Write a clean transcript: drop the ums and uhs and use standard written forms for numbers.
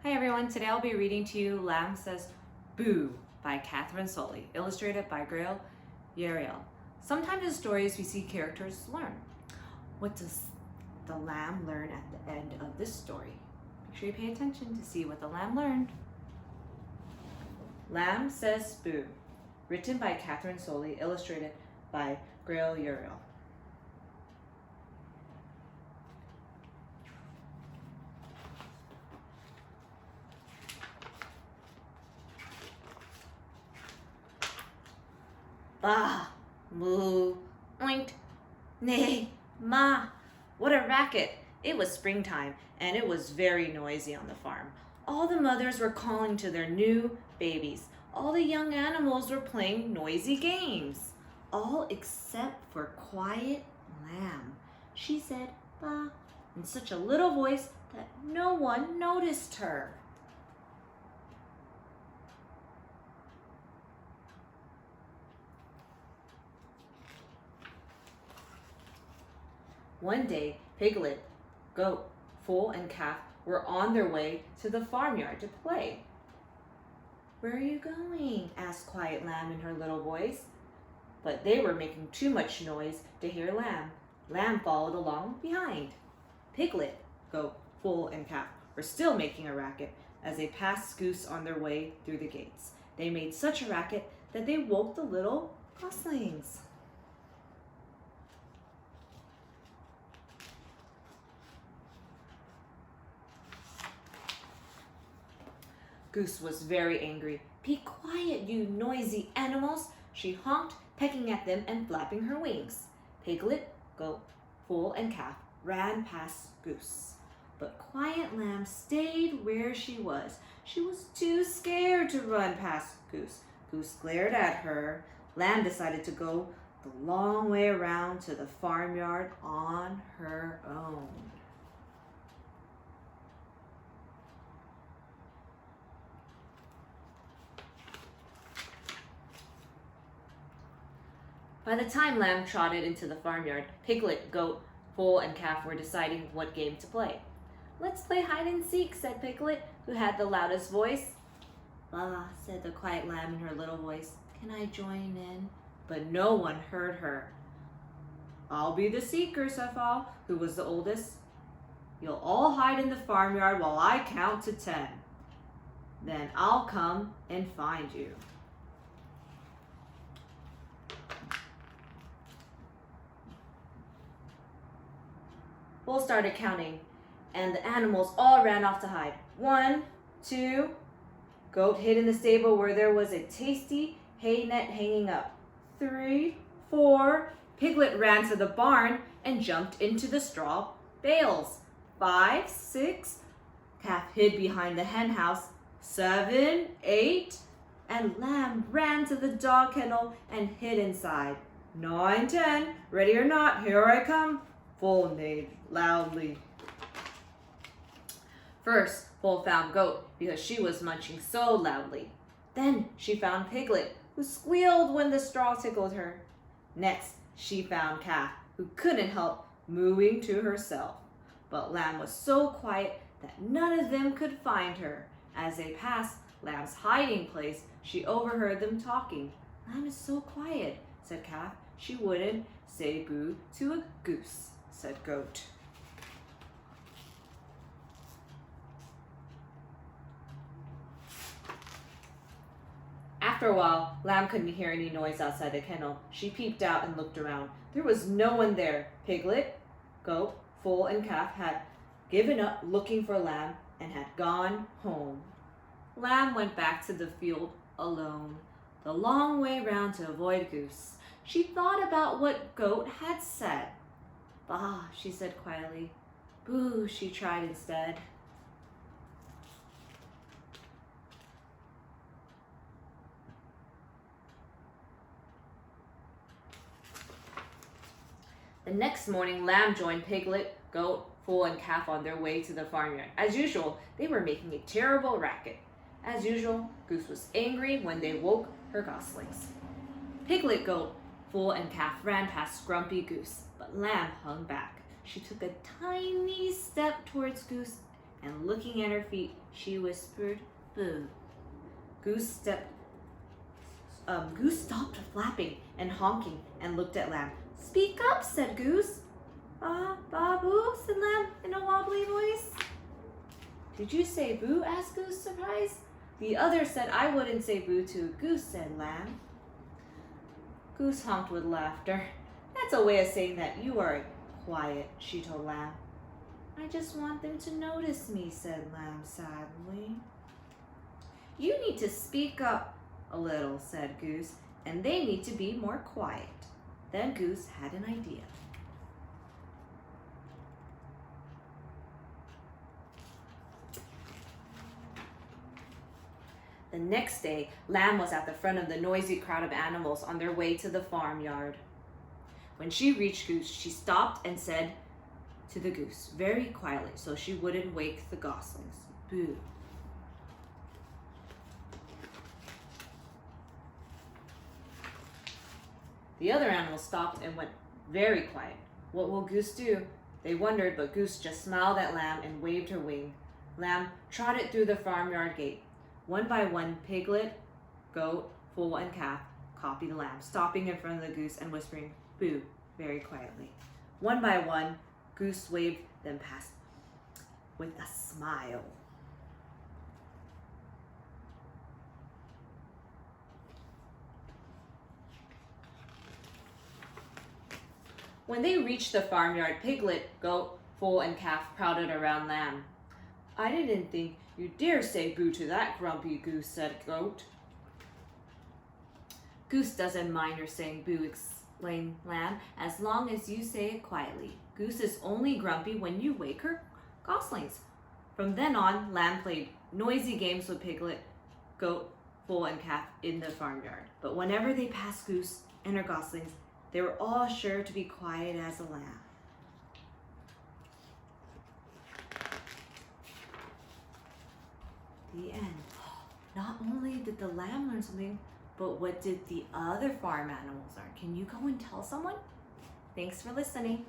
Hi everyone, today I'll be reading to you Lamb Says Boo by Katherine Sully, illustrated by Gail, Yerril. Sometimes in stories we see characters learn. What does the lamb learn at the end of this story? Make sure you pay attention to see what the lamb learned. Lamb Says Boo, written by Katherine Sully, illustrated by Gail, Yerril. Bah, moo, oink, nay, ma. What a racket. It was springtime, and it was very noisy on the farm. All the mothers were calling to their new babies. All the young animals were playing noisy games. All except for quiet Lamb. She said, bah, in such a little voice that no one noticed her. One day, Piglet, Goat, Foal, and Calf were on their way to the farmyard to play. "Where are you going?" asked Quiet Lamb in her little voice. But they were making too much noise to hear Lamb. Lamb followed along behind. Piglet, Goat, Foal, and Calf were still making a racket as they passed Goose on their way through the gates. They made such a racket that they woke the little goslings. Goose was very angry. "Be quiet, you noisy animals!" She honked, pecking at them and flapping her wings. Piglet, Goat, Foal, and Calf ran past Goose. But Quiet Lamb stayed where she was. She was too scared to run past Goose. Goose glared at her. Lamb decided to go the long way around to the farmyard on her own. By the time Lamb trotted into the farmyard, Piglet, Goat, Foal, and Calf were deciding what game to play. "Let's play hide and seek," said Piglet, who had the loudest voice. "Bah," said the Quiet Lamb in her little voice. "Can I join in?" But no one heard her. "I'll be the seeker," said Foal, who was the oldest. "You'll all hide in the farmyard while I count to 10. Then I'll come and find you." Foal started counting, and the animals all ran off to hide. 1, 2. Goat hid in the stable where there was a tasty hay net hanging up. 3, 4. Piglet ran to the barn and jumped into the straw bales. 5, 6. Calf hid behind the hen house. 7, 8. And Lamb ran to the dog kennel and hid inside. 9, 10. "Ready or not, here I come." Foal neighed loudly. First, Foal found Goat because she was munching so loudly. Then she found Piglet, who squealed when the straw tickled her. Next, she found Calf, who couldn't help mooing to herself. But Lamb was so quiet that none of them could find her. As they passed Lamb's hiding place, she overheard them talking. "Lamb is so quiet," said Calf. "She wouldn't say boo to a goose," said Goat. After a while, Lamb couldn't hear any noise outside the kennel. She peeped out and looked around. There was no one there. Piglet, Goat, Foal, and Calf had given up looking for Lamb and had gone home. Lamb went back to the field alone, the long way round to avoid Goose. She thought about what Goat had said. "Bah," she said quietly. "Boo," she tried instead. The next morning, Lamb joined Piglet, Goat, Foal, and Calf on their way to the farmyard. As usual, they were making a terrible racket. As usual, Goose was angry when they woke her goslings. Piglet, Goat, Foal, and Calf ran past Grumpy Goose, but Lamb hung back. She took a tiny step towards Goose and looking at her feet, she whispered, "Boo." Goose stopped flapping and honking and looked at Lamb. "Speak up," said Goose. Boo," said Lamb in a wobbly voice. "Did you say boo?" asked Goose, surprised. "The other said I wouldn't say boo to a goose," said Lamb. Goose honked with laughter. "That's a way of saying that you are quiet," she told Lamb. "I just want them to notice me," said Lamb sadly. "You need to speak up a little," said Goose, "and they need to be more quiet." Then Goose had an idea. The next day, Lamb was at the front of the noisy crowd of animals on their way to the farmyard. When she reached Goose, she stopped and said to the goose, very quietly, so she wouldn't wake the goslings, "Boo." The other animals stopped and went very quiet. What will Goose do? They wondered, but Goose just smiled at Lamb and waved her wing. Lamb trotted through the farmyard gate. One by one, Piglet, Goat, Foal, and Calf copied Lamb, stopping in front of the goose and whispering, "Boo," very quietly. One by one, Goose waved them past with a smile. When they reached the farmyard, Piglet, Goat, Foal, and Calf crowded around Lamb. "I didn't think you'd dare say boo to that grumpy goose," said Goat. "Goose doesn't mind your saying boo," explained Lamb, "as long as you say it quietly. Goose is only grumpy when you wake her goslings." From then on, Lamb played noisy games with Piglet, Goat, Foal, and Calf in the farmyard. But whenever they passed Goose and her goslings, they were all sure to be quiet as a lamb. The end. Not only did the lamb learn something, but what did the other farm animals learn? Can you go and tell someone? Thanks for listening.